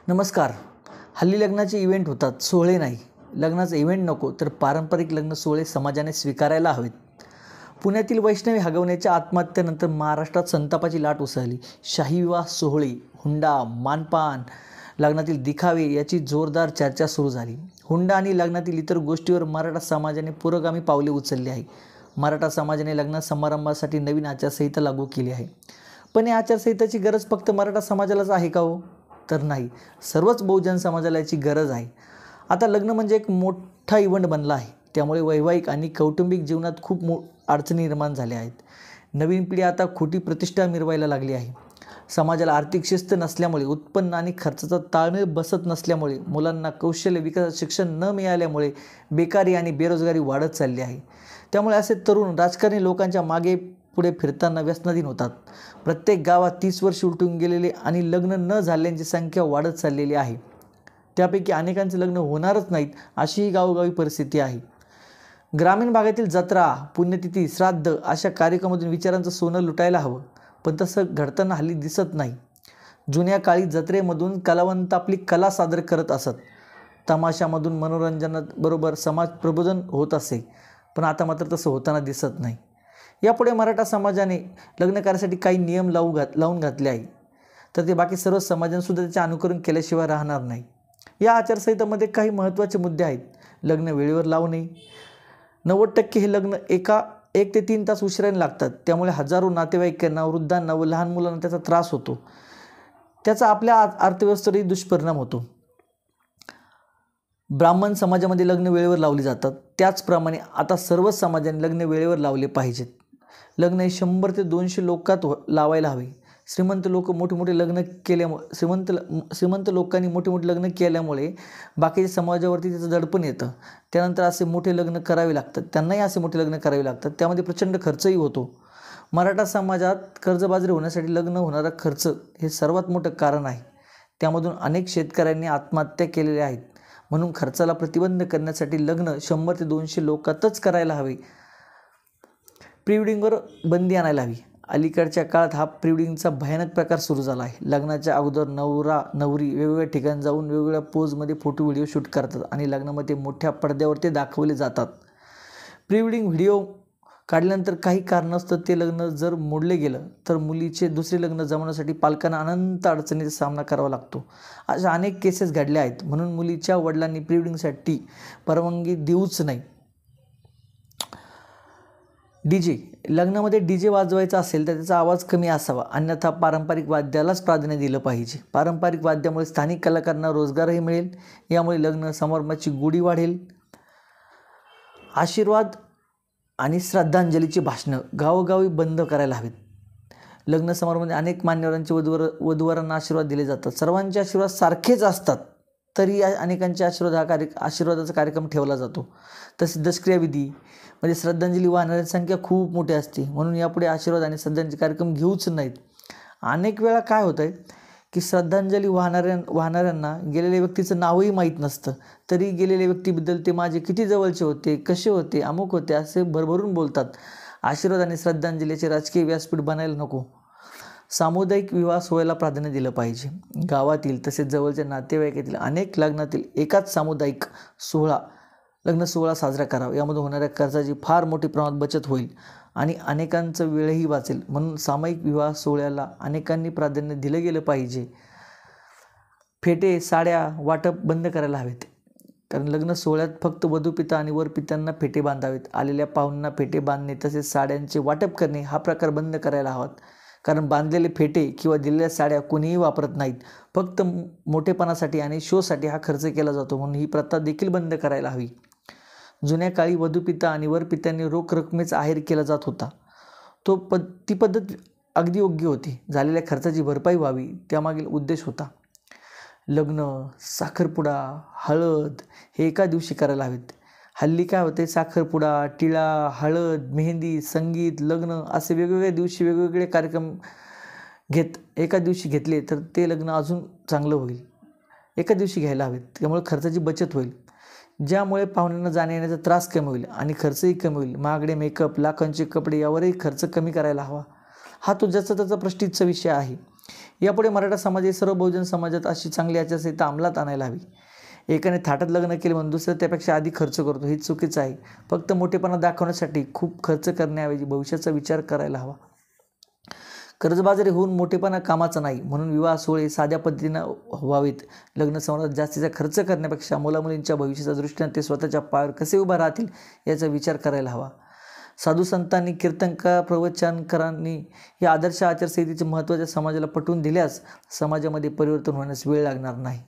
नमस्कार. हल्ली लग्नाचे इव्हेंट होतात, सोहळे नाही. लग्नाचं इव्हेंट नको तर पारंपरिक लग्न सोहळे समाजाने स्वीकारायला हवेत. पुण्यातील वैष्णवी हगवण्याच्या आत्महत्येनंतर महाराष्ट्रात संतापाची लाट उसळली. शाही विवाह सोहळे, हुंडा, मानपान, लग्नातील दिखावे याची जोरदार चर्चा सुरू झाली. हुंडा आणि लग्नातील इतर गोष्टीवर मराठा समाजाने पुरोगामी पावले उचलली आहे. मराठा समाजाने लग्न समारंभासाठी नवीन आचारसंहिता लागू केली आहे. पण या आचारसंहितेची गरज फक्त मराठा समाजालाच आहे का हो? तर नाही, सर्वच बहुजन समाजाला याची गरज आहे. आता लग्न म्हणजे एक मोठा इव्हेंट बनला आहे. त्यामुळे वैवाहिक आणि कौटुंबिक जीवनात खूप अडचणी निर्माण झाल्या आहेत. नवीन पिढी आता खोटी प्रतिष्ठा मिरवायला लागली आहे. समाजाला आर्थिक शिस्त नसल्यामुळे, उत्पन्न आणि खर्चाचा ताळमेळ बसत नसल्यामुळे, मुलांना कौशल्य विकास शिक्षण न मिळाल्यामुळे बेकारी आणि बेरोजगारी वाढत चालली आहे. त्यामुळे असे तरुण राजकारणी लोकांच्या मागे पुढे फिरताना व्यसनाधीन होतात. प्रत्येक गावात 30 वर्ष उलटून गेलेले आणि लग्न न झाल्यांची संख्या वाढत चाललेली आहे. त्यापैकी अनेकांचे लग्न होणारच नाहीत, अशीही गावोगावी परिस्थिती आहे. ग्रामीण भागातील जत्रा, पुण्यतिथी, श्राद्ध अशा कार्यक्रमातून विचारांचं सोनं लुटायला हवं, पण तसं घडताना हल्ली दिसत नाही. जुन्या काळी जत्रेमधून कलावंत आपली कला सादर करत असत. तमाशामधून मनोरंजनाबरोबर समाज प्रबोधन होत असे, पण आता मात्र तसं होताना दिसत नाही. यापुढे मराठा समाजाने लग्न कार्यासाठी काही नियम लावून घातले आहे, तर ते बाकी सर्व समाजांसुद्धा त्याचे अनुकरण केल्याशिवाय राहणार नाही. या आचारसंहितेमध्ये काही महत्त्वाचे मुद्दे आहेत. लग्न वेळेवर लावणे. 90% हे लग्न 1 ते 3 तास उशिराने लागतात. त्यामुळे हजारो नातेवाईकांना, वृद्धांना व लहान मुलांना त्याचा त्रास होतो. त्याचा आपल्या अर्थव्यवस्थेवरही दुष्परिणाम होतो. ब्राह्मण समाजामध्ये लग्न वेळेवर लावली जातात. त्याचप्रमाणे आता सर्वच समाजाने लग्न वेळेवर लावले पाहिजेत. लग्न हे 100 ते 200 लोकात लावायला हवे. श्रीमंत लोकांनी मोठे लग्न केल्यामुळे बाकीच्या समाजावरती त्याचं दडपण येतं. त्यानंतर असे मोठे लग्न करावे लागतात. त्यांनाही असे मोठे लग्न करावे लागतात. त्यामध्ये प्रचंड खर्चही होतो. मराठा समाजात कर्जबाजारी होण्यासाठी लग्न होणारा खर्च हे सर्वात मोठं कारण आहे. त्यामधून अनेक शेतकऱ्यांनी आत्महत्या केलेल्या आहेत. म्हणून खर्चाला प्रतिबंध करण्यासाठी लग्न 100 ते 200 लोकातच करायला हवे. प्रीवेडिंगवर बंदी आणायला हवी. अलीकडच्या काळात हा प्रीवेडिंगचा भयानक प्रकार सुरू झाला आहे. लग्नाच्या अगोदर नवरा नवरी वेगवेगळ्या ठिकाणी जाऊन वेगवेगळ्या पोजमध्ये फोटो व्हिडिओ शूट करतात आणि लग्नामध्ये मोठ्या पडद्यावर ते दाखवले जातात. प्रीवेडिंग व्हिडिओ काढल्यानंतर काही कारणास्तव ते लग्न जर मोडले गेलं तर मुलीचे दुसरे लग्न जमवण्यासाठी पालकांना अनंत अडचणीचा सामना करावा लागतो. अशा अनेक केसेस घडल्या आहेत. म्हणून मुलीच्या वडिलांनी प्रीवेडिंगसाठी परवानगी देऊच नाही. डीजे. लग्नामध्ये डीजे वाजवायचा असेल तर त्याचा आवाज कमी असावा, अन्यथा पारंपरिक वाद्यालाच प्राधान्य दिलं पाहिजे. पारंपरिक वाद्यामुळे स्थानिक कलाकारांना रोजगारही मिळेल. यामुळे लग्न समारंभाची गोडी वाढेल. आशीर्वाद आणि श्रद्धांजलीची भाषणं गावोगावी बंद करायला हवीत. लग्न समारंभामध्ये अनेक मान्यवरांचे वधूवरांना आशीर्वाद दिले जातात. सर्वांचे आशीर्वाद सारखेच असतात, तरी अनेकांच्या आशीर्वादाचा कार्यक्रम ठेवला जातो. तसेच दशक्रियाविधी म्हणजे श्रद्धांजली वाहणाऱ्यांची संख्या खूप मोठी असते. म्हणून यापुढे आशीर्वाद आणि श्रद्धांजली कार्यक्रम घेऊच नाहीत. अनेक वेळा काय होतं आहे की श्रद्धांजली वाहणाऱ्यांना गेलेल्या व्यक्तीचं नावही माहीत नसतं, तरी गेलेल्या व्यक्तीबद्दल ते माझे किती जवळचे होते, कसे होते, अमुक होते असे भरभरून बोलतात. आशीर्वाद आणि श्रद्धांजलीचे राजकीय व्यासपीठ बनायला नको. सामुदायिक विवाह सोहळ्याला प्राधान्य दिलं पाहिजे. गावातील तसेच जवळच्या नातेवाईकातील अनेक लग्नातील एकाच सामुदायिक लग्न सोहळा साजरा करावा. यामधून होणाऱ्या खर्चाची फार मोठी प्रमाणात बचत होईल आणि अनेकांचा वेळही वाचेल. म्हणून सामायिक विवाह सोहळ्याला अनेकांनी प्राधान्य दिलं गेलं पाहिजे. फेटे, साड्या वाटप बंद करायला हवेत. कारण लग्न सोहळ्यात फक्त वधूपिता आणि वरपित्यांना फेटे बांधावेत. आलेल्या पाहुण्यांना फेटे बांधणे तसेच साड्यांचे वाटप करणे हा प्रकार बंद करायला हवात. कारण बांधलेले फेटे किंवा दिलेल्या साड्या कोणीही वापरत नाहीत. फक्त मोठेपणासाठी आणि शोसाठी हा खर्च केला जातो. म्हणून ही प्रथा देखील बंद करायला हवी. जुन्या काळी वधूपिता आणि वरपित्यांनी रोख रकमेचा आहेर केला जात होता. ती पद्धत अगदी योग्य होती. झालेल्या खर्चाची भरपाई व्हावी, त्यामागील उद्देश होता. लग्न, साखरपुडा, हळद हे एका दिवशी करायला हवेत. हल्ली काय होते, साखरपुडा, टिळा, हळद, मेहंदी, संगीत, लग्न असे वेगवेगळ्या दिवशी वेगवेगळे कार्यक्रम एका दिवशी घेतले तर ते लग्न अजून चांगलं होईल. एका दिवशी घ्यायला हवेत. त्यामुळे खर्चाची बचत होईल, ज्यामुळे पाहुण्यांना जाण्या येण्याचा त्रास कमी होईल आणि खर्चही कमी होईल. महागडे मेकअप, लाखांचे कपडे यावरही खर्च कमी करायला हवा. हा तो ज्याचा त्याचा प्रश्नितचा विषय आहे. यापुढे मराठा समाजाची सर्व बहुजन समाजात अशी चांगली आचारसंहिता अंमलात आणायला हवी. एकाने थाटात लग्न केले म्हणून दुसरं त्यापेक्षा अधिक खर्च करतो, हे चुकीचं आहे. फक्त मोठेपणा दाखवण्यासाठी खूप खर्च करण्याऐवजी भविष्याचा विचार करायला हवा. कर्जबाजारी होऊन मोठेपणा कामाचा नाही, म्हणून विवाह सोहळे साध्या पद्धतीनं व्हावेत. लग्न समारंभात जास्तीचा खर्च करण्यापेक्षा मुलामुलींच्या भविष्याच्या दृष्टीने ते स्वतःच्या पायावर कसे उभा राहतील याचा विचार करायला हवा. साधू संतांनी, कीर्तनकार, प्रवचनकारांनी या आदर्श आचारसंहितेचे महत्त्वाच्या समाजाला पटवून दिल्यास समाजामध्ये परिवर्तन होण्यास वेळ लागणार नाही.